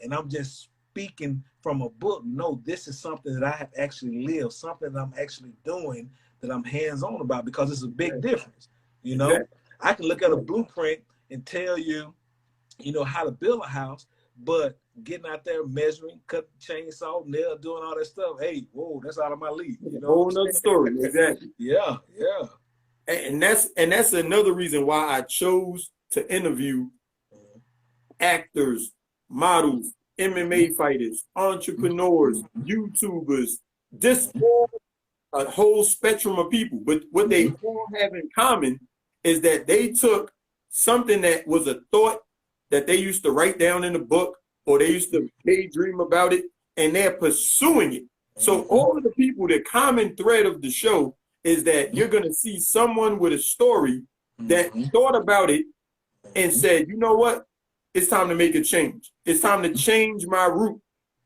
and I'm just speaking from a book. No, this is something that I have actually lived, something that I'm actually doing, that I'm hands-on about, because it's a big difference. You know, Exactly. I can look at a blueprint and tell you, you know, how to build a house, but getting out there measuring, cut the chainsaw, nail, doing all that stuff, hey, whoa, that's out of my league. You know, whole nother story. Exactly. Yeah. And that's another reason why I chose to interview actors, models, MMA fighters, entrepreneurs, YouTubers, this whole a whole spectrum of people. But what they all have in common is that they took something that was a thought that they used to write down in a book, or they used to daydream about it, and they're pursuing it. So all of the people, the common thread of the show is that you're going to see someone with a story that thought about it and said, you know what? It's time to make a change. It's time to change my route.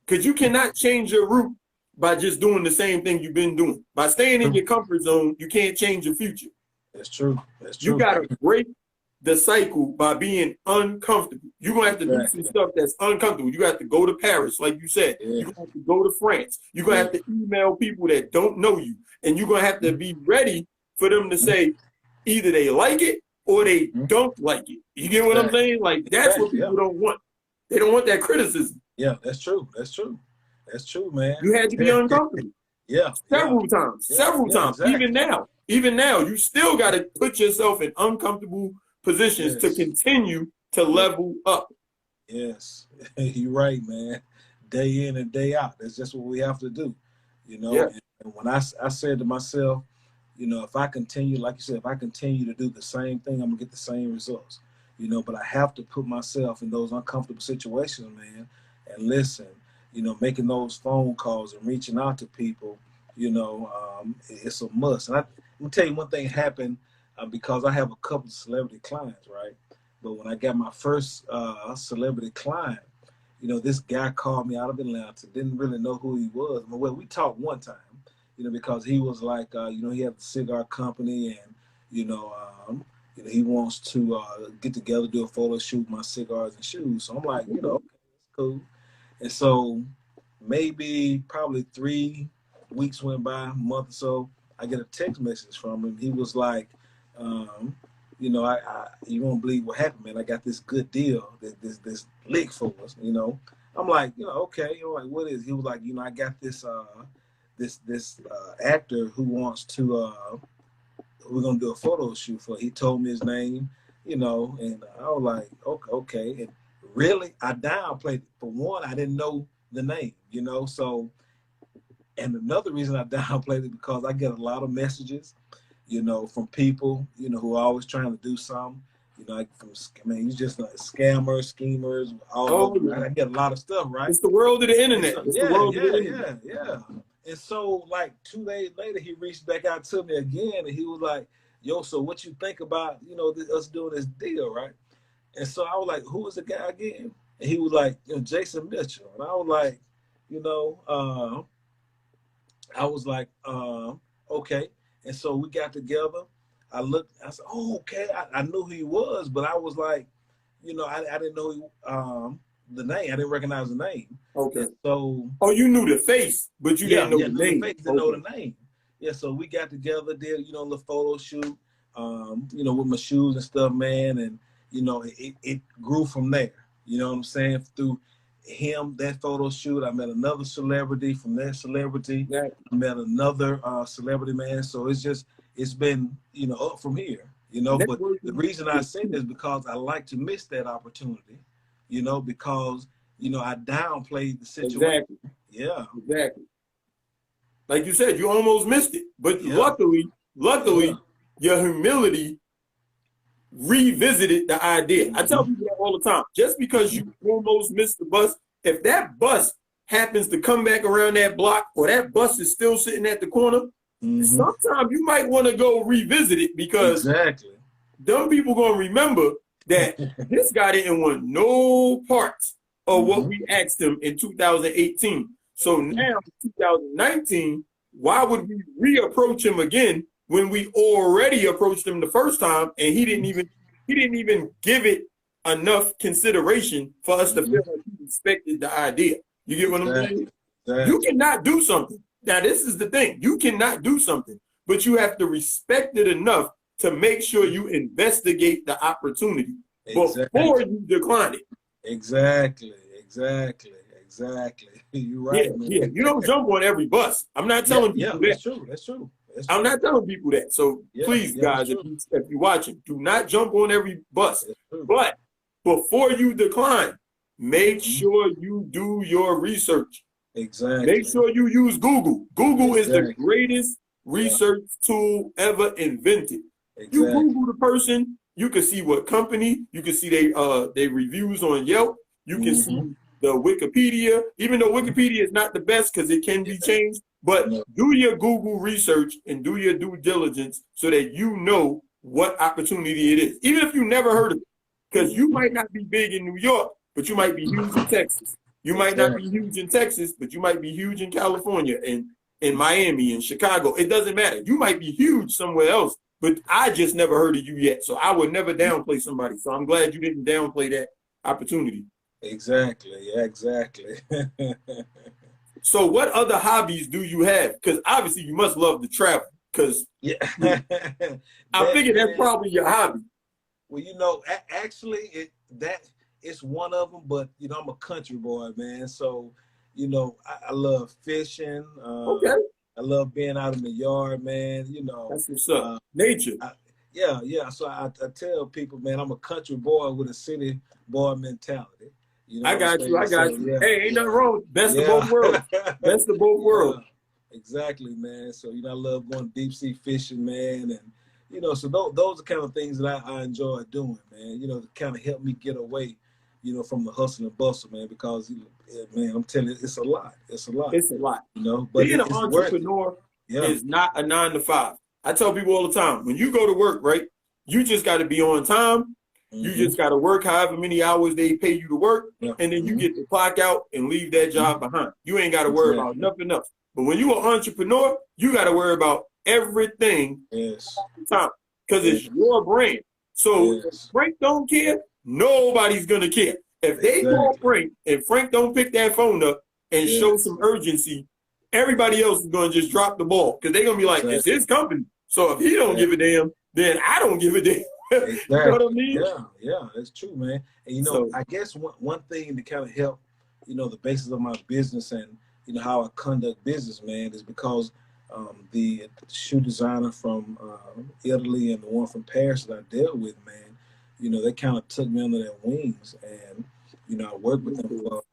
Because you cannot change your route by just doing the same thing you've been doing. By staying in your comfort zone, you can't change your future. That's true. That's true. You got to break the cycle by being uncomfortable. You're going to have to do some stuff that's uncomfortable. You have to go to Paris, like you said. You're going to have to go to France. You're going to have to email people that don't know you. And you're going to have to be ready for them to say either they like it or they don't like it. You get what I'm saying? Like, that's what people don't want. They don't want that criticism. Yeah, that's true. That's true. That's true, man. You had to be uncomfortable. Several times. Exactly. Even now, you still got to put yourself in uncomfortable positions to continue to level up. Yes, you're right, man. Day in and day out. That's just what we have to do, you know. And when I said to myself, you know, if I continue, like you said, if I continue to do the same thing, I'm gonna get the same results, you know. But I have to put myself in those uncomfortable situations, man, and listen. You know, making those phone calls and reaching out to people, you know, it's a must. And I'm gonna tell you one thing happened because I have a couple of celebrity clients, right? But when I got my first celebrity client, you know, this guy called me out of Atlanta, didn't really know who he was. Well, we talked one time, you know, because he was like, you know, he had a cigar company, and, you know, he wants to get together, do a photo shoot, my cigars and shoes. So I'm like, you know, okay, that's cool. And so maybe probably 3 weeks went by, a month or so, I get a text message from him. He was like, you know, you won't believe what happened, man. I got this good deal, this lick for us, you know. I'm like, you know, okay. You know, like, what is? He was like, you know, I got this actor who wants to, we're gonna do a photo shoot for. He told me his name, you know, and I was like, okay. And really, I downplayed it. For one, I didn't know the name, you know. So, and another reason I downplayed it because I get a lot of messages, you know, from people, you know, who are always trying to do something, you know, like you just like scammers, schemers, I get a lot of stuff, right? It's the world of the internet. Yeah. And so, like 2 days later, he reached back out to me again, and he was like, "Yo, so what you think about, you know, us doing this deal, right?" And so I was like, "Who is the guy again?" And he was like, "You know, Jason Mitchell." And I was like, you know, okay. And so we got together. I looked, I said, "Oh, okay." I knew who he was, but I was like, you know, I didn't know the name. I didn't recognize the name. Okay. And so, you knew the face, but you didn't know the name. Didn't know the name. Yeah. So we got together, did, you know, a little photo shoot, you know, with my shoes and stuff, man. And, you know, it grew from there. You know what I'm saying? Through him, that photo shoot, I met another celebrity. From that celebrity, I met another celebrity, man. So it's been, you know, up from here, you know. But the reason I say this is because I like to miss that opportunity, you know, because, you know, I downplayed the situation. Exactly. Yeah. Exactly. Like you said, you almost missed it. But luckily, your humility revisited the idea. I tell people that all the time. Just because you almost missed the bus, if that bus happens to come back around that block, or that bus is still sitting at the corner, sometimes you might want to go revisit it, because them people gonna remember that this guy didn't want no parts of what we asked him in 2018. So now, 2019, why would we reapproach him again when we already approached him the first time and he didn't even give it enough consideration for us to feel like he respected the idea? You get what I'm saying? Exactly. You cannot do something. Now, this is the thing. You cannot do something, but you have to respect it enough to make sure you investigate the opportunity before you decline it. Exactly. You're right, man. Yeah. You don't jump on every bus. I'm not telling people that. That's true. I'm not telling people that. So please, guys, if you're watching, do not jump on every bus. But before you decline, make sure you do your research. Exactly. Make sure you use Google. Google is the greatest research tool ever invented. You Google the person, you can see what company, you can see they reviews on Yelp, you can see the Wikipedia, even though Wikipedia is not the best because it can be changed, but do your Google research and do your due diligence so that you know what opportunity it is, even if you never heard of it, because you might not be big in New York, but you might be huge in Texas. You might not be huge in Texas, but you might be huge in California and in Miami and Chicago. It doesn't matter. You might be huge somewhere else, but I just never heard of you yet. So I would never downplay somebody. So I'm glad you didn't downplay that opportunity. Exactly. So what other hobbies do you have? Because obviously you must love to travel. Because I figured that's probably your hobby. Well, actually, it's one of them, but I'm a country boy, man. So, I love fishing. I love being out in the yard, man. That's what's up. Nature. So I tell people, man, I'm a country boy with a city boy mentality. I got you. Yeah. Hey, ain't nothing wrong. Best of both worlds. Best of both worlds. Exactly, man. So, I love going deep sea fishing, man. And, so those are kind of things that I enjoy doing, man, to kind of help me get away, from the hustle and bustle, man, because, man, I'm telling you, it's a lot. It's a lot. But being an entrepreneur is not a 9 to 5. I tell people all the time, when you go to work, right, you just got to be on time. You just got to work however many hours they pay you to work, and then you get to clock out and leave that job behind. You ain't got to worry about nothing else. But when you're an entrepreneur, you got to worry about everything time because it's your brand. So if Frank don't care, nobody's going to care. If they call Frank and Frank don't pick that phone up and show some urgency, everybody else is going to just drop the ball because they're going to be like, it's his company. So if he don't give a damn, then I don't give a damn. Exactly. You know what I mean? Yeah, that's true, man. And I guess one thing to kind of help, the basis of my business and how I conduct business, man, is because the shoe designer from Italy and the one from Paris that I dealt with, man, they kind of took me under their wings, and I worked with them for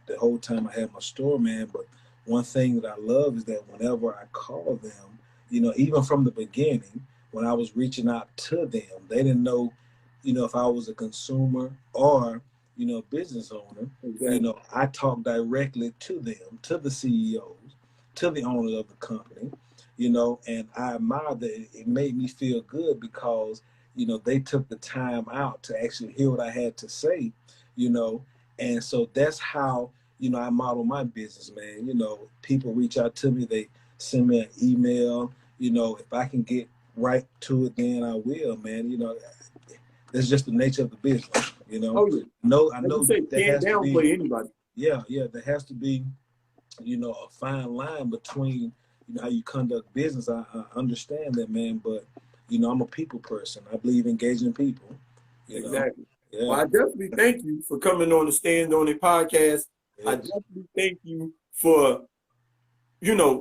the whole time I had my store, man. But one thing that I love is that whenever I call them, even from the beginning, when I was reaching out to them, they didn't know, if I was a consumer or, business owner. I talked directly to them, to the CEOs, to the owners of the company, and I admire that it made me feel good because, they took the time out to actually hear what I had to say, and so that's how, I model my business, man. People reach out to me, they send me an email, if I can get right to it, then I will, man. That's just the nature of the business, No, I know that can't downplay anybody. Yeah, there has to be, a fine line between, how you conduct business. I understand that, man, but, I'm a people person. I believe engaging people. Exactly. Yeah. Well, I definitely thank you for coming on the Stand On It podcast. Yes. I definitely thank you for,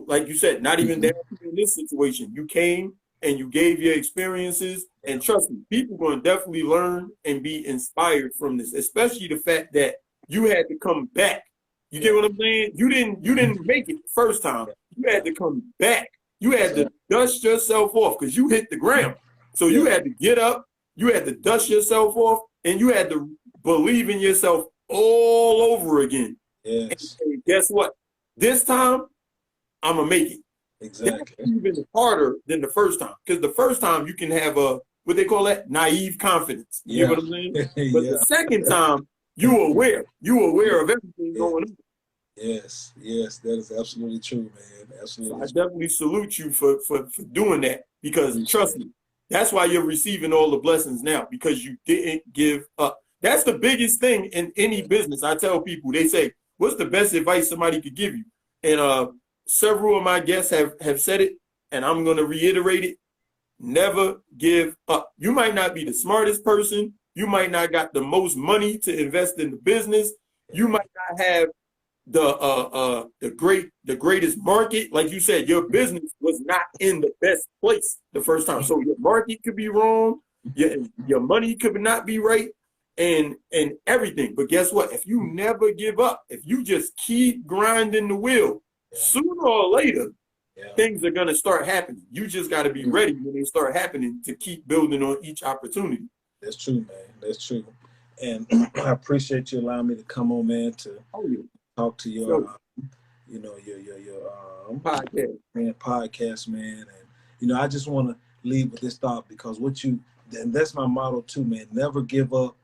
like you said, not even down in this situation. You came and you gave your experiences, and trust me, people going to definitely learn and be inspired from this, especially the fact that you had to come back. You get what I'm saying? You didn't make it the first time. You had to come back. You had to dust yourself off because you hit the ground. So you had to get up, you had to dust yourself off, and you had to believe in yourself all over again. Yes. And guess what? This time, I'm going to make it. Exactly. That's even harder than the first time. Because the first time you can have a what they call that? Naive confidence. You get what I'm saying? But Yeah. the second time, you aware of everything going on. Yes, that is absolutely true, man. Absolutely. So I definitely salute you for doing that, because trust me, that's why you're receiving all the blessings now, because you didn't give up. That's the biggest thing in any business. I tell people, they say, what's the best advice somebody could give you? And several of my guests have said it, and I'm going to reiterate it. Never give up. You might not be the smartest person. You might not got the most money to invest in the business. You might not have the greatest market. Like you said, your business was not in the best place the first time. So your market could be wrong, your money could not be right, and everything. But guess what? If you never give up, if you just keep grinding the wheel, sooner or later, things are gonna start happening. You just gotta be ready when they start happening to keep building on each opportunity. That's true, man. That's true. And I appreciate you allowing me to come on, man, to talk to your, your podcast, man. And I just want to leave with this thought, because and that's my motto too, man. Never give up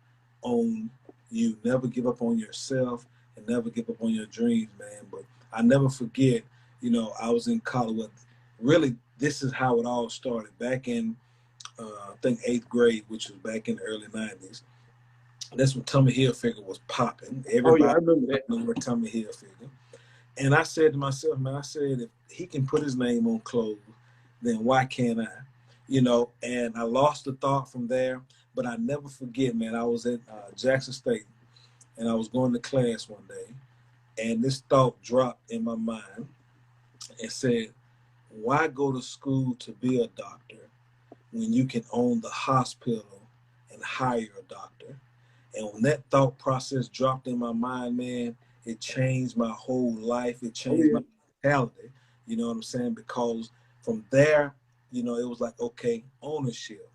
on you. Never give up on yourself, and never give up on your dreams, man. But I never forget, I was in college. Really, this is how it all started. Back in, I think 8th grade, which was back in the early 90s. That's when Tommy Hilfiger was popping. Everybody I remember that. knew what Tommy Hilfiger. And I said to myself, man, if he can put his name on clothes, then why can't I? And I lost the thought from there. But I never forget, man, I was at Jackson State, and I was going to class one day, and this thought dropped in my mind and said, why go to school to be a doctor when you can own the hospital and hire a doctor? And when that thought process dropped in my mind, man, it changed my whole life. It changed my mentality. You know what I'm saying? Because from there, it was like, okay, ownership.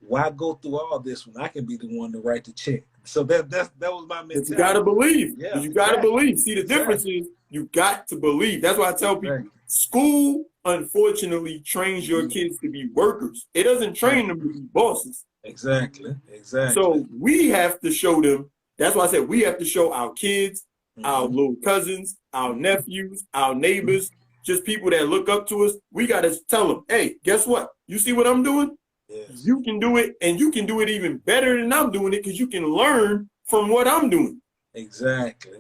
Why go through all this when I can be the one to write the check? So that was my mentality. But you gotta believe. Yeah, you gotta believe. See, the difference is you got to believe. That's why I tell people, school unfortunately trains your kids to be workers. It doesn't train them to be bosses. Exactly. So we have to show them. That's why I said we have to show our kids, our little cousins, our nephews, our neighbors, just people that look up to us. We got to tell them, hey, guess what? You see what I'm doing? Yes. You can do it, and you can do it even better than I'm doing it, because you can learn from what I'm doing. Exactly.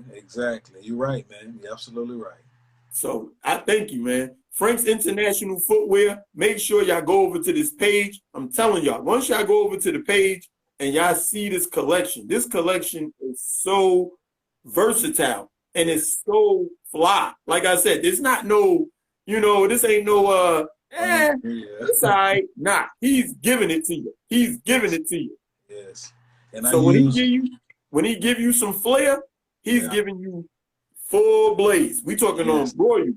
You're right, man. You're absolutely right. So I thank you, man. Frank's International Footwear. Make sure y'all go over to this page. I'm telling y'all, once y'all go over to the page and y'all see this collection is so versatile and it's so fly. Like I said, there's not no, this ain't no, it's all right. Nah, he's giving it to you. He's giving it to you. Yes. And so when he give you some flair, he's giving you full blaze. We talking on broil,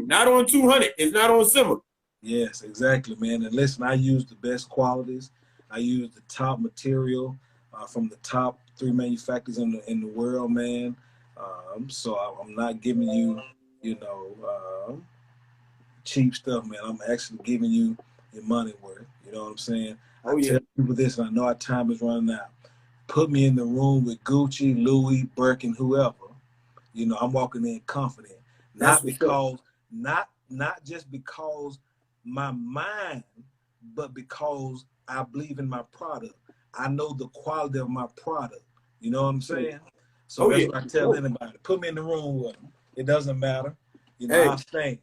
not on 200. It's not on simmer. Yes, exactly, man. And listen, I use the best qualities. I use the top material from the top 3 manufacturers in the world, man. So I'm not giving you, cheap stuff, man. I'm actually giving you your money worth. You know what I'm saying? I tell people this, and I know our time is running out. Put me in the room with Gucci, Louis, Birkin, whoever. I'm walking in confident, not just because my mind, but because I believe in my product. I know the quality of my product. You know what I'm saying? So that's what I tell anybody. Put me in the room with them. It doesn't matter. I'll stand.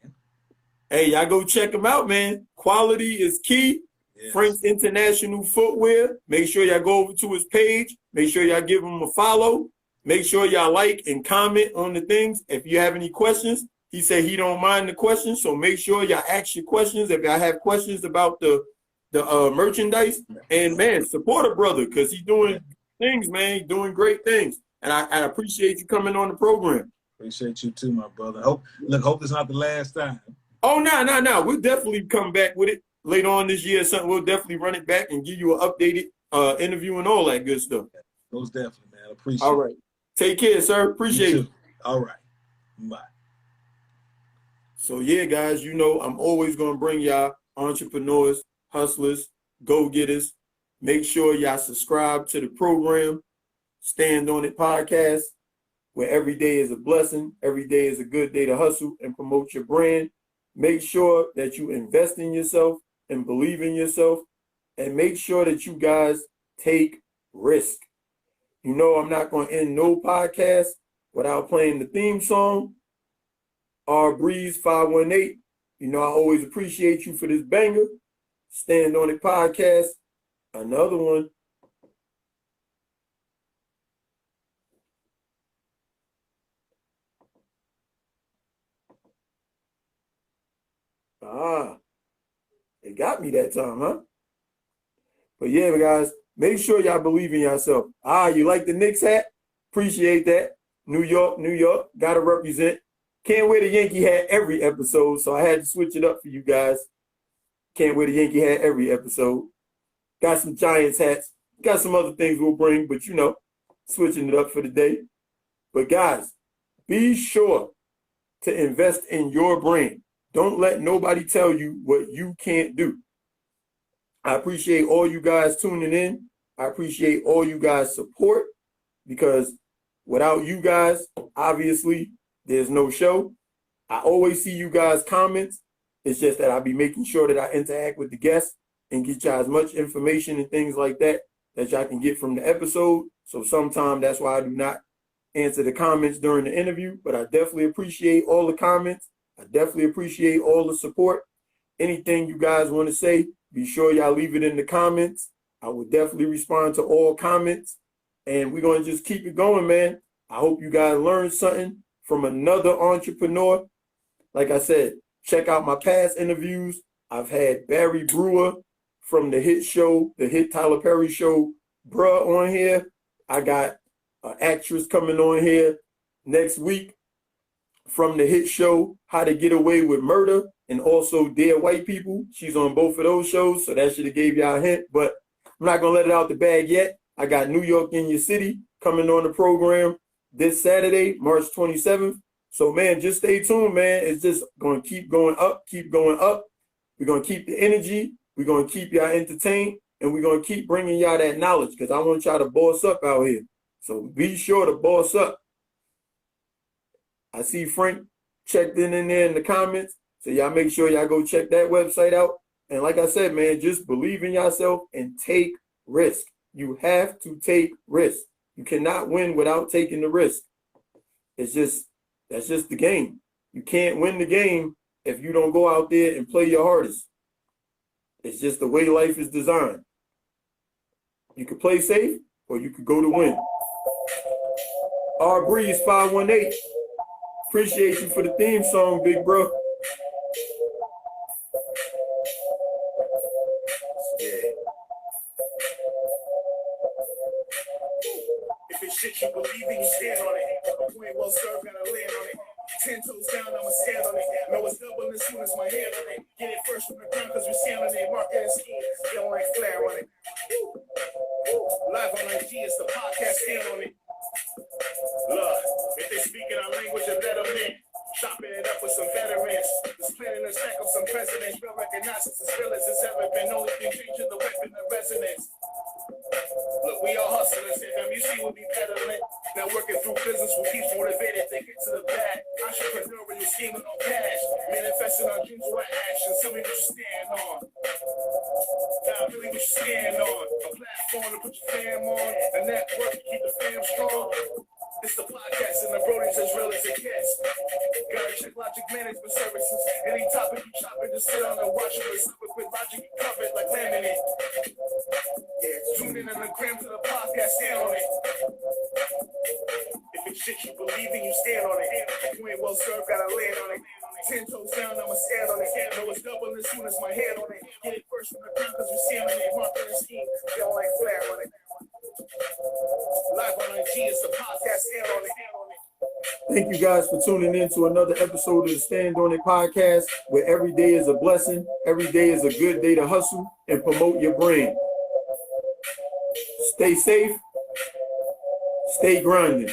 Hey, y'all go check them out, man. Quality is key. Yes. Frank's International Footwear. Make sure y'all go over to his page. Make sure y'all give him a follow. Make sure y'all like and comment on the things. If you have any questions, he said he don't mind the questions. So make sure y'all ask your questions. If y'all have questions about the merchandise, and man, support a brother, because he's doing things, man. He's doing great things. And I appreciate you coming on the program. Appreciate you too, my brother. Hope it's not the last time. Oh, no. We'll definitely come back with it later on this year or something. We'll definitely run it back and give you an updated interview and all that good stuff. Most definitely, man. I appreciate it. All right. Take care, sir. Appreciate it. All right. Bye. So, yeah, guys, I'm always going to bring y'all entrepreneurs, hustlers, go-getters. Make sure y'all subscribe to the program, Stand On It podcast, where every day is a blessing. Every day is a good day to hustle and promote your brand. Make sure that you invest in yourself and believe in yourself. And make sure that you guys take risk. You know, I'm not going to end no podcast without playing the theme song, R Breeze 518. You know, I always appreciate you for this banger. Stand On It podcast. Another one. It got me that time, huh? But yeah, guys, make sure y'all believe in yourself. You like the Knicks hat? Appreciate that. New York, gotta represent. Can't wear the Yankee hat every episode, so I had to switch it up for you guys. Can't wear the Yankee hat every episode. Got some Giants hats. Got some other things we'll bring, but you know, switching it up for the day. But guys, be sure to invest in your brand. Don't let nobody tell you what you can't do. I appreciate all you guys tuning in. I appreciate all you guys' support, because without you guys, obviously, there's no show. I always see you guys' comments. It's just that I'll be making sure that I interact with the guests and get y'all as much information and things like that y'all can get from the episode. So sometimes that's why I do not answer the comments during the interview, but I definitely appreciate all the comments. I definitely appreciate all the support. Anything you guys want to say, be sure y'all leave it in the comments. I will definitely respond to all comments. And we're going to just keep it going, man. I hope you guys learned something from another entrepreneur. Like I said, check out my past interviews. I've had Barry Brewer from the hit Tyler Perry show, Bruh, on here. I got an actress coming on here next week from the hit show, How to Get Away with Murder, and also Dear White People. She's on both of those shows, so that should have gave y'all a hint, but I'm not going to let it out the bag yet. I got New York in Your City coming on the program this Saturday, March 27th. So, man, just stay tuned, man. It's just going to keep going up, We're going to keep the energy. We're going to keep y'all entertained, and we're going to keep bringing y'all that knowledge, because I want y'all to boss up out here. So be sure to boss up. I see Frank checked in there in the comments. So y'all make sure y'all go check that website out. And like I said, man, just believe in yourself and take risk. You have to take risk. You cannot win without taking the risk. That's just the game. You can't win the game if you don't go out there and play your hardest. It's just the way life is designed. You can play safe or you could go to win. R Breeze 518. Appreciate you for the theme song, big bro. If it's shit you believe in, you stand on it. You ain't well served, gotta land on it. 10 toes down, I'ma stand on it. Know it's double as soon as my hand on it. Get it first from the ground, cause we stand on it. Market and scheme, they don't like flare on it. Live on IG, it's the podcast, stand on it. Lord, if they speaking our language, then let them in. Chopping it up with some veterans. Just planning to stack up some presidents. Real recognize it's as real as it's ever been. Only thing changing the weapon, the resonance. Look, we all hustlers. FMUC will be peddling. Now working through business with people motivated. They get to the bag. Entrepreneurial scheming on cash. Manifesting our dreams with action. Tell me what you stand on. Now really what you stand on. A platform to put your fam on. A network to keep the fam strong. It's the podcast and the Brody's as real as it gets. Gotta check Logic Management Services. Any topic you chop it, just sit on and watch it. It's with Logic, you cover it like laminate. Yeah, tune in and the gram to the podcast, stand on it. If it's shit you believe in, you stand on it. If you ain't well served, gotta land on it. 10 toes down, I'ma stand on it. Know it's double as soon as my head on it. Get it first from the ground, cause we stand on it. Market and scheme, they don't like flare on it. Live on IG, it's the podcast, stand on it. Thank you guys for tuning in to another episode of the Stand On It podcast, where every day is a blessing, every day is a good day to hustle and promote your brand. Stay safe, stay grinding.